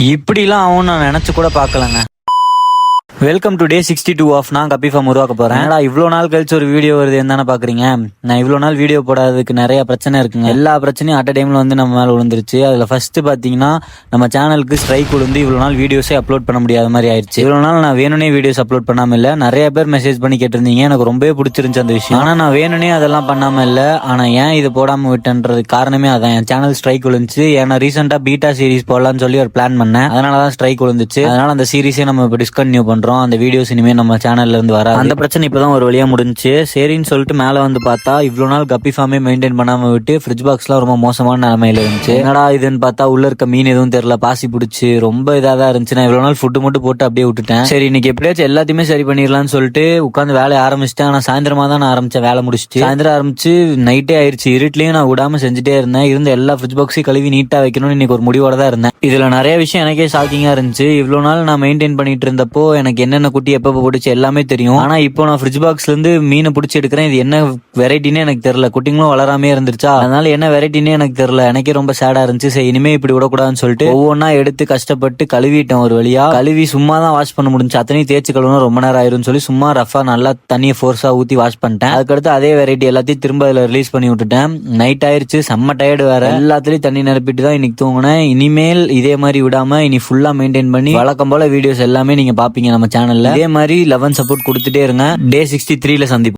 இப்படிலாம் ஆகும் நான் நினைச்சு கூட பார்க்கலங்க. வெல்கம் டு டே 62 ஆஃப் நான் கபிஃபார்ம் உருவாக்க போறேன். இவ்வளவு நாள் கழிச்சு ஒரு வீடியோ வருது என்ன பாக்குறீங்க? நான் இவ்வளவு நாள் வீடியோ போடாததுக்கு நிறைய பிரச்சனை இருக்குங்க. எல்லா பிரச்சனையும் அட் டைம்ல வந்து நம்ம மேல விழுந்துருச்சு. அதுல ஃபர்ஸ்ட் பாத்தீங்கன்னா நம்ம சேனலுக்கு ஸ்ட்ரைக் விழுந்து இவ்வளவு நாள் வீடியோஸே அப்லோட் பண்ண முடியாத மாதிரி ஆயிடுச்சு. இவ்வளவு நாள் நான் வேணும்னே வீடியோஸ் அப்லோட் பண்ணாம இல்ல, நிறைய பேர் மெசேஜ் பண்ணி கேட்டிருந்தீங்க. எனக்கு ரொம்பவே பிடிச்சிருந்துச்சு அந்த விஷயம். ஆனா நான் வேணும்னே அதெல்லாம் பண்ணாம இல்ல. ஆனா ஏன் இது போடாம விட்டேன்றது காரணமே அதான், என் சேனல் ஸ்ட்ரைக் விழுந்துச்சு. ஏன்னா ரீசெண்டா பீட்டா சீரிஸ் போடலாம்னு சொல்லி ஒரு பிளான் பண்ணேன், அதனாலதான் ஸ்ட்ரைக் விழுந்துச்சு. அதனால அந்த சீரிஸே நம்ம இப்ப டிஸ்கன்டினியூ பண்றோம். அந்த வீடியோஸ் இனிமே நம்ம சேனல்ல இருந்து வர அந்த பிரச்சனை இப்பதான் ஒரு வழியா முடிஞ்சுச்சு. சரின்னு சொல்லிட்டு மேல வந்து பார்த்தா இவ்வளவு நாள் கப்பி ஃபார்மே மெயின்டைன் பண்ணாம விட்டு ஃப்ரிட்ஜ் பாக்ஸ்லாம் ரொம்ப மோசமான நிலைமையில இருந்துச்சு. என்னடா இதுன்னு பார்த்தா உள்ள இருக்க மீன் எதுவும் தெரியல, பாசி பிடிச்சி ரொம்ப இதாக இருந்துச்சு. நான் இவ்வளவு நாள் ஃபுட்டு மட்டும் போட்டு அப்படியே விட்டுட்டேன். சரி இன்னைக்கு எப்படியாச்சும் எல்லாத்தையுமே சரி பண்ணிடலாம்னு சொல்லிட்டு உட்காந்து வேலையை ஆரம்பிச்சிட்டேன். ஆனா சாயந்தரமா தான் நான் ஆரம்பிச்சேன் வேலை முடிச்சுட்டு. சாயந்தரம் ஆரம்பிச்சு நைட்டே ஆயிடுச்சு. இருட்லயும் நான் விடாம செஞ்சுட்டே இருந்தேன். இருந்த எல்லா ஃப்ரிட்ஜ் பாக்ஸையும் கழுவி நீட்டா வைக்கணும்னு இன்னைக்கு ஒரு முடிவோட தான் இருந்தேன். இதுல நிறைய விஷயம் எனக்கே ஷாக்கிங்கா இருந்துச்சு. இவ்வளவு நாள் நான் மெயின்டைன் பண்ணிட்டு இருந்தப்போ எனக்கு என்னென்ன குட்டி எப்ப போட்டுச்சு எல்லாமே தெரியும். ஆனா இப்போ நான் ஃப்ரிட்ஜ் பாக்ஸ்ல இருந்து மீனை பிடிச்சி எடுக்கிறேன். இது என்ன வெரைட்டின்னு எனக்கு தெரியல. குட்டிங்களும் வளராமே இருந்துச்சா, அதனால என்ன வெரைட்டின்னு எனக்கு தெரியல. எனக்கே ரொம்ப சேடா இருந்துச்சு. சரி இனிமே இப்படி விடக்கூடாதுன்னு சொல்லிட்டு ஒவ்வொன்னா எடுத்து கஷ்டப்பட்டு கழுவிட்டேன். ஒரு வழியா கழுவி சும்மா தான் வாஷ் பண்ண முடிஞ்சு. அத்தனையும் தேய்ச்சி கழுவணும் ரொம்ப நேரம் ஆயிரும்னு சொல்லி சும்மா ரஃபா நல்லா தண்ணியை ஃபோர்ஸா ஊத்தி வாஷ் பண்ணிட்டேன். அதுக்கடுத்து அதே வெரைட்டி எல்லாத்தையும் திரும்ப அதுல ரிலீஸ் பண்ணி விட்டுட்டேன். நைட் ஆயிருச்சு, செம்ம டயர்டு வேற. எல்லாத்துலயும் தண்ணி நிரப்பிட்டு தான் இன்னைக்கு தூங்கினேன். இனிமேல் இதே மாதிரி விடாம இனி ஃபுல்லா மெயின்டைன் பண்ணி வழக்கம் போல வீடியோஸ் எல்லாமே நீங்க பாப்பீங்க நம்ம சேனல்ல. இதே மாதிரி 11 சப்போர்ட் கொடுத்துட்டே இருங்க. டே 63ல சந்திப்போம்.